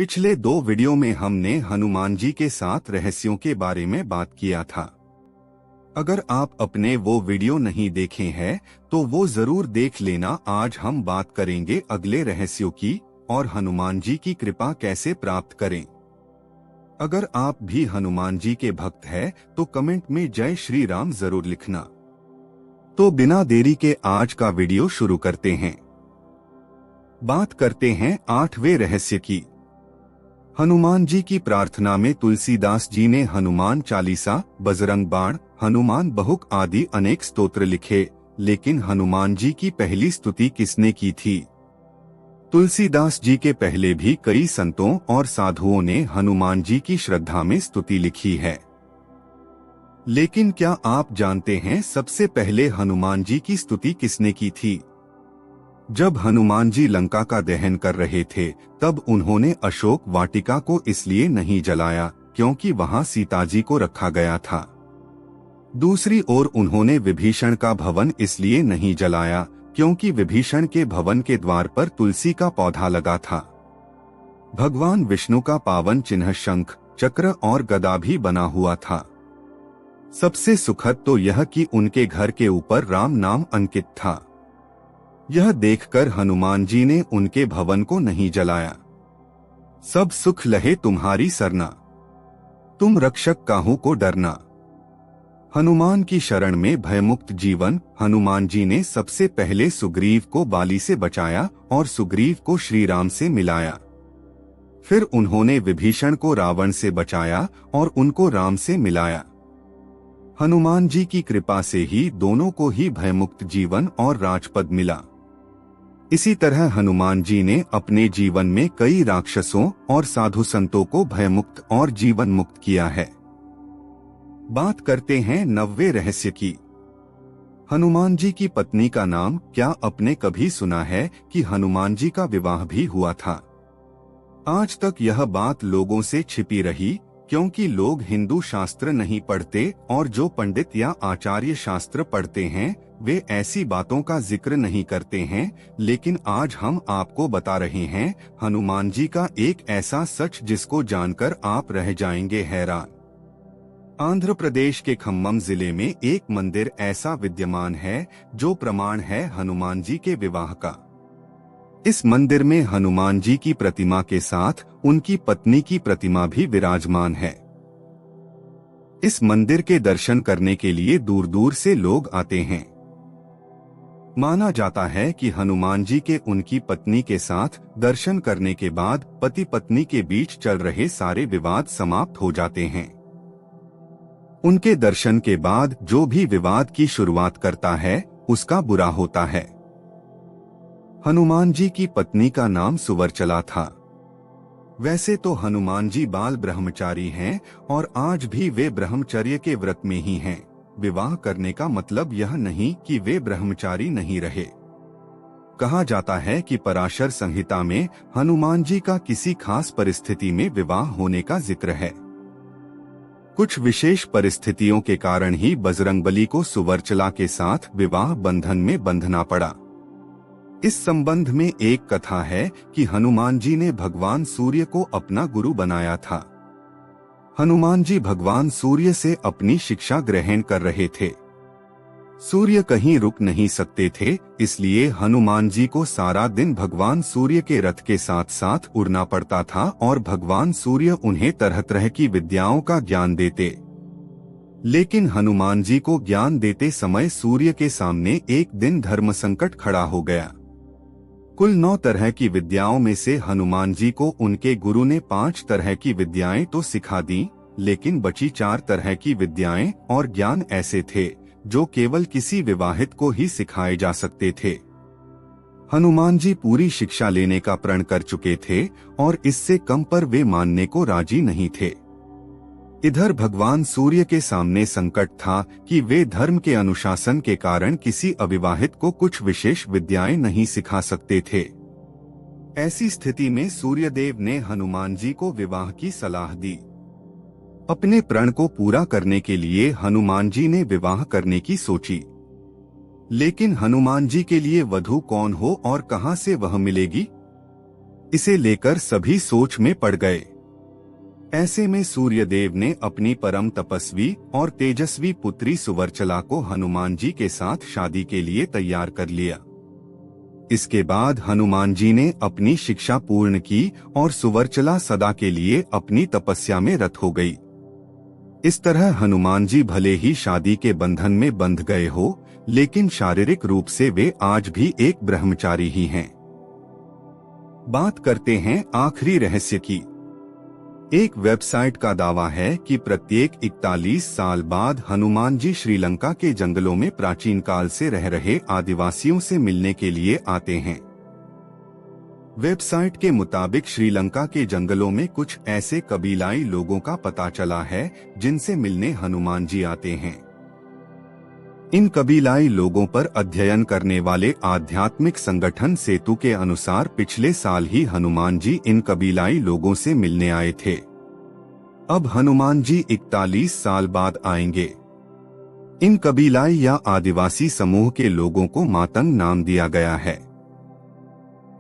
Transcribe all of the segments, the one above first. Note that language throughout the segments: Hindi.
पिछले 2 वीडियो में हमने हनुमान जी के 7 रहस्यों के बारे में बात किया था। अगर आप अपने वो वीडियो नहीं देखे हैं तो वो जरूर देख लेना। आज हम बात करेंगे अगले रहस्यों की और हनुमान जी की कृपा कैसे प्राप्त करें। अगर आप भी हनुमान जी के भक्त हैं तो कमेंट में जय श्री राम जरूर लिखना। तो बिना देरी के आज का वीडियो शुरू करते हैं। बात करते हैं 8वें रहस्य की। हनुमान जी की प्रार्थना में तुलसीदास जी ने हनुमान चालीसा, बजरंग बाण, हनुमान बहुक आदि अनेक स्तोत्र लिखे, लेकिन हनुमान जी की पहली स्तुति किसने की थी? तुलसीदास जी के पहले भी कई संतों और साधुओं ने हनुमान जी की श्रद्धा में स्तुति लिखी है, लेकिन क्या आप जानते हैं सबसे पहले हनुमान जी की स्तुति किसने की थी? जब हनुमान जी लंका का दहन कर रहे थे तब उन्होंने अशोक वाटिका को इसलिए नहीं जलाया क्योंकि वहां सीता जी को रखा गया था। दूसरी ओर उन्होंने विभीषण का भवन इसलिए नहीं जलाया क्योंकि विभीषण के भवन के द्वार पर तुलसी का पौधा लगा था। भगवान विष्णु का पावन चिन्ह शंख, चक्र और गदा भी बना हुआ था। सबसे सुखद तो यह कि उनके घर के ऊपर राम नाम अंकित था। यह देखकर हनुमान जी ने उनके भवन को नहीं जलाया। सब सुख लहे तुम्हारी सरना, तुम रक्षक काहू को डरना। हनुमान की शरण में भयमुक्त जीवन। हनुमान जी ने सबसे पहले सुग्रीव को बाली से बचाया और सुग्रीव को श्री राम से मिलाया। फिर उन्होंने विभीषण को रावण से बचाया और उनको राम से मिलाया। हनुमान जी की कृपा से ही दोनों को ही भयमुक्त जीवन और राजपद मिला। इसी तरह हनुमान जी ने अपने जीवन में कई राक्षसों और साधु संतों को भयमुक्त और जीवन मुक्त किया है। बात करते हैं 9वें रहस्य की। हनुमान जी की पत्नी का नाम क्या आपने कभी सुना है कि हनुमान जी का विवाह भी हुआ था? आज तक यह बात लोगों से छिपी रही क्योंकि लोग हिंदू शास्त्र नहीं पढ़ते और जो पंडित या आचार्य शास्त्र पढ़ते हैं वे ऐसी बातों का जिक्र नहीं करते हैं। लेकिन आज हम आपको बता रहे हैं हनुमान जी का एक ऐसा सच जिसको जानकर आप रह जाएंगे हैरान। आंध्र प्रदेश के खम्मम जिले में एक मंदिर ऐसा विद्यमान है जो प्रमाण है हनुमान जी के विवाह का। इस मंदिर में हनुमान जी की प्रतिमा के साथ उनकी पत्नी की प्रतिमा भी विराजमान है। इस मंदिर के दर्शन करने के लिए दूर दूर से लोग आते हैं। माना जाता है कि हनुमान जी के उनकी पत्नी के साथ दर्शन करने के बाद पति पत्नी के बीच चल रहे सारे विवाद समाप्त हो जाते हैं। उनके दर्शन के बाद जो भी विवाद की शुरुआत करता है उसका बुरा होता है। हनुमान जी की पत्नी का नाम सुवर्चला था। वैसे तो हनुमान जी बाल ब्रह्मचारी हैं और आज भी वे ब्रह्मचर्य के व्रत में ही हैं। विवाह करने का मतलब यह नहीं कि वे ब्रह्मचारी नहीं रहे। कहा जाता है कि पराशर संहिता में हनुमान जी का किसी खास परिस्थिति में विवाह होने का जिक्र है। कुछ विशेष परिस्थितियों के कारण ही बजरंगबली को सुवर्चला के साथ विवाह बंधन में बंधना पड़ा। इस संबंध में एक कथा है कि हनुमान जी ने भगवान सूर्य को अपना गुरु बनाया था। हनुमान जी भगवान सूर्य से अपनी शिक्षा ग्रहण कर रहे थे। सूर्य कहीं रुक नहीं सकते थे, इसलिए हनुमान जी को सारा दिन भगवान सूर्य के रथ के साथ साथ उड़ना पड़ता था और भगवान सूर्य उन्हें तरह तरह की विद्याओं का ज्ञान देते। लेकिन हनुमान जी को ज्ञान देते समय सूर्य के सामने एक दिन धर्म संकट खड़ा हो गया। कुल 9 तरह की विद्याओं में से हनुमान जी को उनके गुरु ने 5 तरह की विद्याएं तो सिखा दी, लेकिन बची 4 तरह की विद्याएं और ज्ञान ऐसे थे जो केवल किसी विवाहित को ही सिखाए जा सकते थे। हनुमान जी पूरी शिक्षा लेने का प्रण कर चुके थे और इससे कम पर वे मानने को राजी नहीं थे। इधर भगवान सूर्य के सामने संकट था कि वे धर्म के अनुशासन के कारण किसी अविवाहित को कुछ विशेष विद्याएं नहीं सिखा सकते थे। ऐसी स्थिति में सूर्यदेव ने हनुमान जी को विवाह की सलाह दी। अपने प्रण को पूरा करने के लिए हनुमान जी ने विवाह करने की सोची, लेकिन हनुमान जी के लिए वधू कौन हो और कहां से वह मिलेगी? इसे लेकर सभी सोच में पड़ गए। ऐसे में सूर्यदेव ने अपनी परम तपस्वी और तेजस्वी पुत्री सुवर्चला को हनुमान जी के साथ शादी के लिए तैयार कर लिया। इसके बाद हनुमान जी ने अपनी शिक्षा पूर्ण की और सुवर्चला सदा के लिए अपनी तपस्या में रत हो गई। इस तरह हनुमान जी भले ही शादी के बंधन में बंध गए हो, लेकिन शारीरिक रूप से वे आज भी एक ब्रह्मचारी ही हैं। बात करते हैं आखिरी रहस्य की। एक वेबसाइट का दावा है कि प्रत्येक 41 साल बाद हनुमान जी श्रीलंका के जंगलों में प्राचीन काल से रह रहे आदिवासियों से मिलने के लिए आते हैं। वेबसाइट के मुताबिक श्रीलंका के जंगलों में कुछ ऐसे कबीलाई लोगों का पता चला है जिनसे मिलने हनुमान जी आते हैं। इन कबीलाई लोगों पर अध्ययन करने वाले आध्यात्मिक संगठन सेतु के अनुसार पिछले साल ही हनुमान जी इन कबीलाई लोगों से मिलने आए थे। अब हनुमान जी 41 साल बाद आएंगे। इन कबीलाई या आदिवासी समूह के लोगों को मातंग नाम दिया गया है।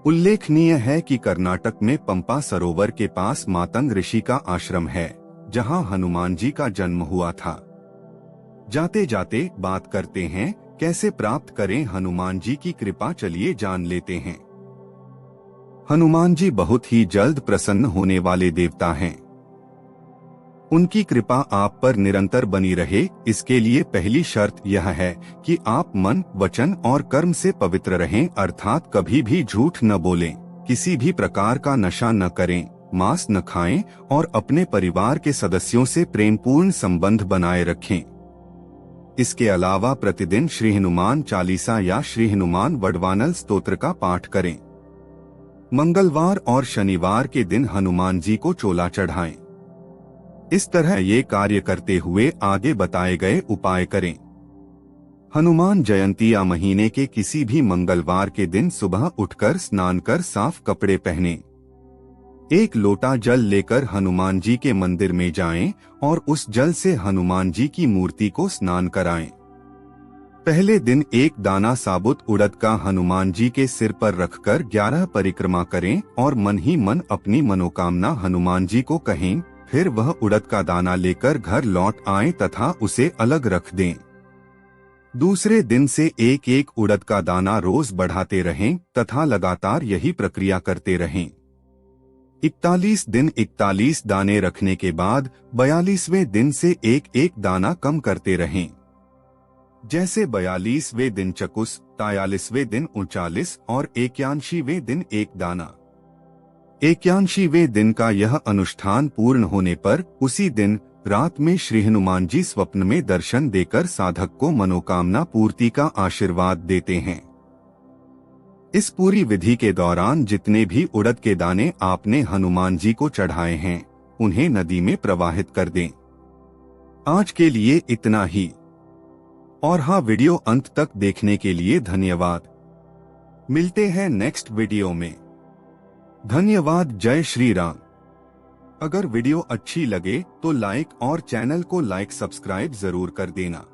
उल्लेखनीय है कि कर्नाटक में पंपा सरोवर के पास मातंग ऋषि का आश्रम है, जहां हनुमान जी का जन्म हुआ था। जाते जाते बात करते हैं कैसे प्राप्त करें हनुमान जी की कृपा, चलिए जान लेते हैं। हनुमान जी बहुत ही जल्द प्रसन्न होने वाले देवता हैं। उनकी कृपा आप पर निरंतर बनी रहे, इसके लिए पहली शर्त यह है कि आप मन, वचन और कर्म से पवित्र रहें, अर्थात कभी भी झूठ न बोलें, किसी भी प्रकार का नशा न करें, मांस न खाएं और अपने परिवार के सदस्यों से प्रेमपूर्ण संबंध बनाए रखें। इसके अलावा प्रतिदिन श्री हनुमान चालीसा या श्री हनुमान वडवानल स्तोत्र का पाठ करें। मंगलवार और शनिवार के दिन हनुमान जी को चोला चढ़ाएं। इस तरह ये कार्य करते हुए आगे बताए गए उपाय करें। हनुमान जयंती या महीने के किसी भी मंगलवार के दिन सुबह उठकर स्नान कर साफ कपड़े पहनें। एक लोटा जल लेकर हनुमान जी के मंदिर में जाएं और उस जल से हनुमान जी की मूर्ति को स्नान कराएं। पहले दिन एक दाना साबुत उड़द का हनुमान जी के सिर पर रखकर 11 परिक्रमा करें और मन ही मन अपनी मनोकामना हनुमान जी को कहें। फिर वह उड़द का दाना लेकर घर लौट आएं तथा उसे अलग रख दें। दूसरे दिन से एक एक उड़द का दाना रोज बढ़ाते रहें तथा लगातार यही प्रक्रिया करते रहें। 41 दिन 41 दाने रखने के बाद 42वें दिन से एक एक दाना कम करते रहें। जैसे 42वें दिन चकुस, 43वें दिन 39 और 81वें दिन एक दाना। 81वें दिन का यह अनुष्ठान पूर्ण होने पर उसी दिन रात में श्री हनुमान जी स्वप्न में दर्शन देकर साधक को मनोकामना पूर्ति का आशीर्वाद देते हैं। इस पूरी विधि के दौरान जितने भी उड़द के दाने आपने हनुमान जी को चढ़ाए हैं, उन्हें नदी में प्रवाहित कर दें। आज के लिए इतना ही। और हाँ, वीडियो अंत तक देखने के लिए धन्यवाद। मिलते हैं नेक्स्ट वीडियो में। धन्यवाद। जय श्री राम। अगर वीडियो अच्छी लगे तो लाइक और चैनल को सब्सक्राइब जरूर कर देना।